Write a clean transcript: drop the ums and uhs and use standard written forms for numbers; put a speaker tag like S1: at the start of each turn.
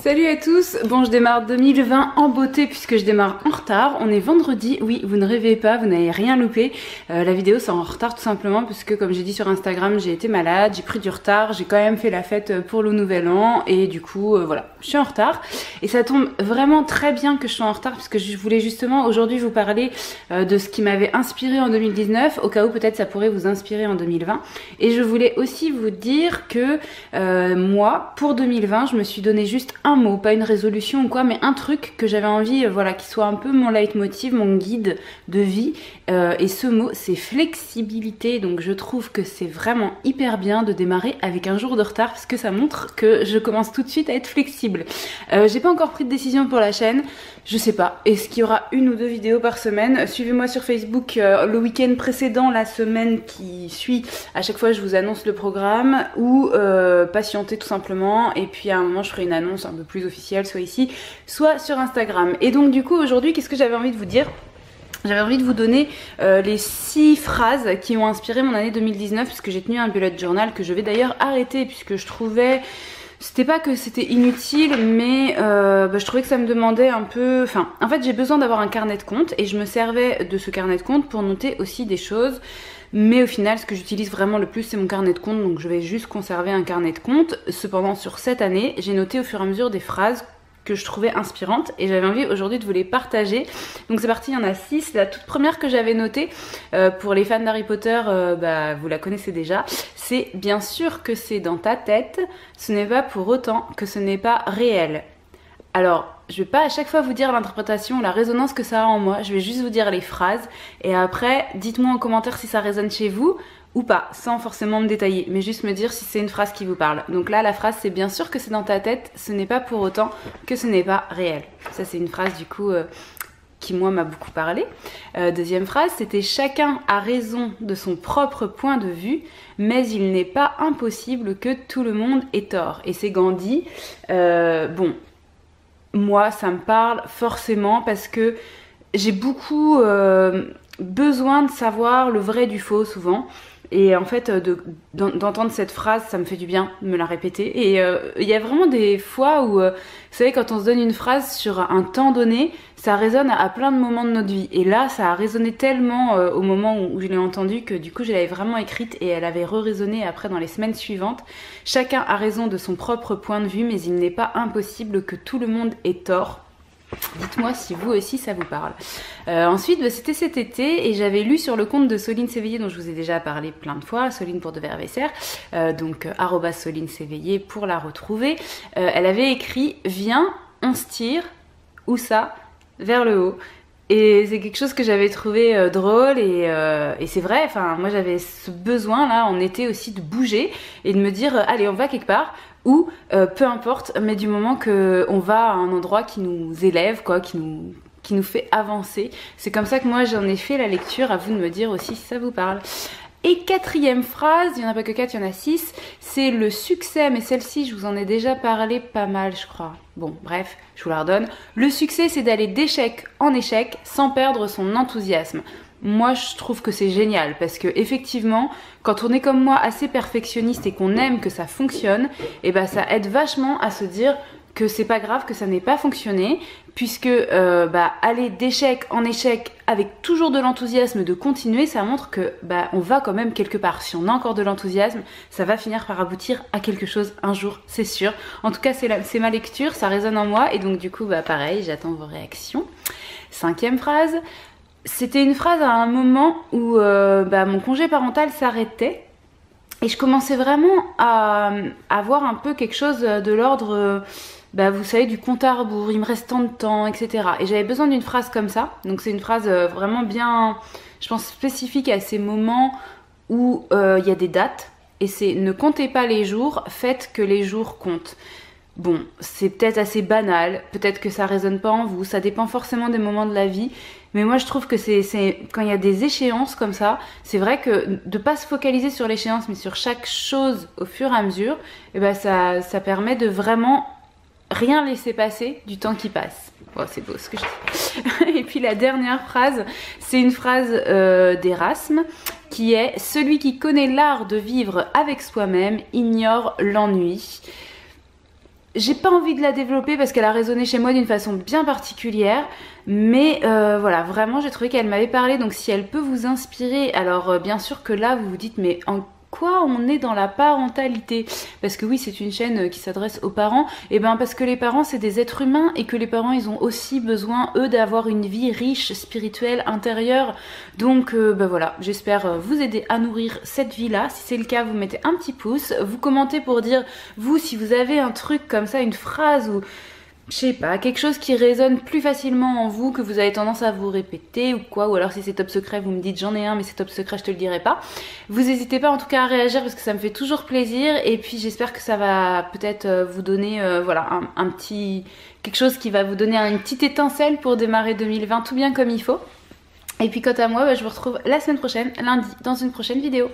S1: Salut à tous, bon je démarre 2020 en beauté puisque je démarre en retard, on est vendredi, oui vous ne rêvez pas, vous n'avez rien loupé, la vidéo sort en retard tout simplement parce que comme j'ai dit sur Instagram j'ai été malade, j'ai pris du retard, j'ai quand même fait la fête pour le nouvel an et du coup voilà, je suis en retard et ça tombe vraiment très bien que je sois en retard puisque je voulais justement aujourd'hui vous parler de ce qui m'avait inspiré en 2019 au cas où peut-être ça pourrait vous inspirer en 2020 et je voulais aussi vous dire que moi pour 2020 je me suis donné juste un mot, pas une résolution ou quoi, mais un truc que j'avais envie, voilà, qui soit un peu mon leitmotiv, mon guide de vie. Et ce mot, c'est flexibilité. Donc je trouve que c'est vraiment hyper bien de démarrer avec un jour de retard parce que ça montre que je commence tout de suite à être flexible. J'ai pas encore pris de décision pour la chaîne. Je sais pas. Est-ce qu'il y aura une ou deux vidéos par semaine? Suivez-moi sur Facebook le week-end précédent, la semaine qui suit. À chaque fois, je vous annonce le programme ou patientez tout simplement. Et puis à un moment, je ferai une annonce un peu plus officielle, soit ici, soit sur Instagram. Et donc du coup, aujourd'hui, qu'est-ce que j'avais envie de vous dire? J'avais envie de vous donner les 6 phrases qui ont inspiré mon année 2019 puisque j'ai tenu un bullet journal que je vais d'ailleurs arrêter puisque je trouvais... C'était pas que c'était inutile, mais je trouvais que ça me demandait un peu... Enfin, en fait, j'ai besoin d'avoir un carnet de compte et je me servais de ce carnet de compte pour noter aussi des choses. Mais au final, ce que j'utilise vraiment le plus, c'est mon carnet de compte. Donc, je vais juste conserver un carnet de compte. Cependant, sur cette année, j'ai noté au fur et à mesure des phrases que je trouvais inspirantes et j'avais envie aujourd'hui de vous les partager. Donc c'est parti, il y en a 6. La toute première que j'avais notée, pour les fans d'Harry Potter, vous la connaissez déjà, c'est bien sûr que c'est dans ta tête, ce n'est pas pour autant que ce n'est pas réel. Alors, je vais pas à chaque fois vous dire l'interprétation, la résonance que ça a en moi, je vais juste vous dire les phrases et après, dites-moi en commentaire si ça résonne chez vous ou pas, sans forcément me détailler, mais juste me dire si c'est une phrase qui vous parle. Donc là, la phrase, c'est bien sûr que c'est dans ta tête, ce n'est pas pour autant que ce n'est pas réel. Ça, c'est une phrase du coup qui, moi, m'a beaucoup parlé. Deuxième phrase, c'était « Chacun a raison de son propre point de vue, mais il n'est pas impossible que tout le monde ait tort. » Et c'est Gandhi. Moi, ça me parle forcément parce que j'ai beaucoup besoin de savoir le vrai du faux souvent. Et en fait, d'entendre cette phrase, ça me fait du bien de me la répéter. Et il y a vraiment des fois où, vous savez, quand on se donne une phrase sur un temps donné, ça résonne à plein de moments de notre vie. Et là, ça a résonné tellement au moment où je l'ai entendue que du coup, je l'avais vraiment écrite et elle avait re-résonné après dans les semaines suivantes. Chacun a raison de son propre point de vue, mais il n'est pas impossible que tout le monde ait tort. Dites-moi si vous aussi ça vous parle. Ensuite, c'était cet été et j'avais lu sur le compte de Soline Séveillé dont je vous ai déjà parlé plein de fois, Soline pour de Vervesser, donc @Soline Séveillé pour la retrouver. Elle avait écrit « Viens, on se tire, où ça? Vers le haut ». Et c'est quelque chose que j'avais trouvé drôle et c'est vrai, enfin moi j'avais ce besoin là en été aussi de bouger et de me dire allez on va quelque part ou peu importe mais du moment qu'on va à un endroit qui nous élève quoi, qui nous fait avancer. C'est comme ça que moi j'en ai fait la lecture, à vous de me dire aussi si ça vous parle. Et quatrième phrase, il n'y en a pas que 4, il y en a 6, c'est le succès, mais celle-ci je vous en ai déjà parlé pas mal je crois. Bon bref, je vous la redonne. Le succès c'est d'aller d'échec en échec sans perdre son enthousiasme. Moi je trouve que c'est génial parce que effectivement quand on est comme moi assez perfectionniste et qu'on aime que ça fonctionne, et ben ça aide vachement à se dire que c'est pas grave que ça n'ait pas fonctionné puisque aller d'échec en échec avec toujours de l'enthousiasme de continuer, ça montre que on va quand même quelque part. Si on a encore de l'enthousiasme, ça va finir par aboutir à quelque chose un jour, c'est sûr. En tout cas, c'est ma lecture, ça résonne en moi et donc du coup, pareil, j'attends vos réactions. 5e phrase, c'était une phrase à un moment où mon congé parental s'arrêtait et je commençais vraiment à avoir un peu quelque chose de l'ordre... vous savez, du compte à rebours, il me reste tant de temps, etc. Et j'avais besoin d'une phrase comme ça. Donc c'est une phrase vraiment bien, je pense, spécifique à ces moments où il y a des dates. Et c'est ne comptez pas les jours, faites que les jours comptent. Bon, c'est peut-être assez banal, peut-être que ça résonne pas en vous, ça dépend forcément des moments de la vie. Mais moi je trouve que c'est quand il y a des échéances comme ça, c'est vrai que de pas se focaliser sur l'échéance mais sur chaque chose au fur et à mesure, ça permet de vraiment rien laisser passer du temps qui passe. Oh, c'est beau ce que je dis. Et puis la dernière phrase, c'est une phrase d'Erasme qui est « Celui qui connaît l'art de vivre avec soi-même ignore l'ennui ». j'ai pas envie de la développer parce qu'elle a résonné chez moi d'une façon bien particulière, mais voilà, vraiment j'ai trouvé qu'elle m'avait parlé, donc si elle peut vous inspirer, alors bien sûr que là vous vous dites mais en quoi on est dans la parentalité, parce que oui c'est une chaîne qui s'adresse aux parents, et ben parce que les parents c'est des êtres humains et que les parents ils ont aussi besoin eux d'avoir une vie riche, spirituelle, intérieure, donc ben voilà, j'espère vous aider à nourrir cette vie là. Si c'est le cas, vous mettez un petit pouce, vous commentez pour dire vous si vous avez un truc comme ça, une phrase ou je sais pas, quelque chose qui résonne plus facilement en vous, que vous avez tendance à vous répéter ou quoi, ou alors si c'est top secret, vous me dites j'en ai un mais c'est top secret, je te le dirai pas. Vous n'hésitez pas en tout cas à réagir parce que ça me fait toujours plaisir, et puis j'espère que ça va peut-être vous donner voilà, un petit quelque chose qui va vous donner une petite étincelle pour démarrer 2020 tout bien comme il faut. Et puis quant à moi, bah, je vous retrouve la semaine prochaine, lundi, dans une prochaine vidéo.